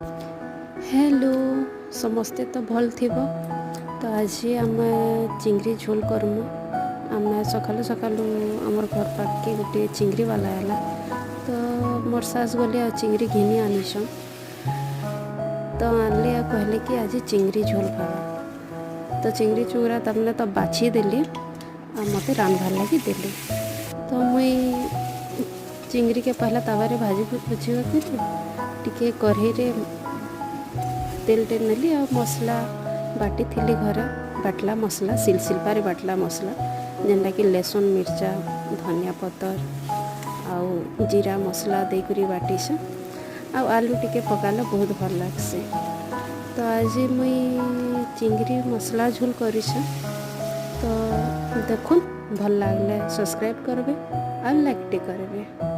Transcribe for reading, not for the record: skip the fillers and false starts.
Hello समस्ते तो भल थी तो आज आम चिंगरी झोल करमु। आम सकालू सकालू आमर घर पाखे गोटे चिंगरी वाला है तो मोर सास गले आ चिंगरी घिनी आनीसन तो आनली आ कहले कि आज चिंगरी झोल खावा। तो चिंगरी चुंगरा तमने तो बाछी देली आ मते रांधवार लगी देली। तो मुई चिंगरी के पहला तवारे भाजी बुझी टिके कढ़ई रे तेल टे नेली आ मसला बाटी थी घर बाटला मसला सिलसिलपारे बाटला मसला जेनटा कि लहसुन मिर्चा धनिया पतर आउ जीरा मसला देकरी बाटीस आउ आलू टिके पकाले बहुत भल लगसे। तो आज मुई चिंगरी मसला झोल करिस तो देखुन भल लागले सब्सक्राइब करबे और लाइक टे करबे।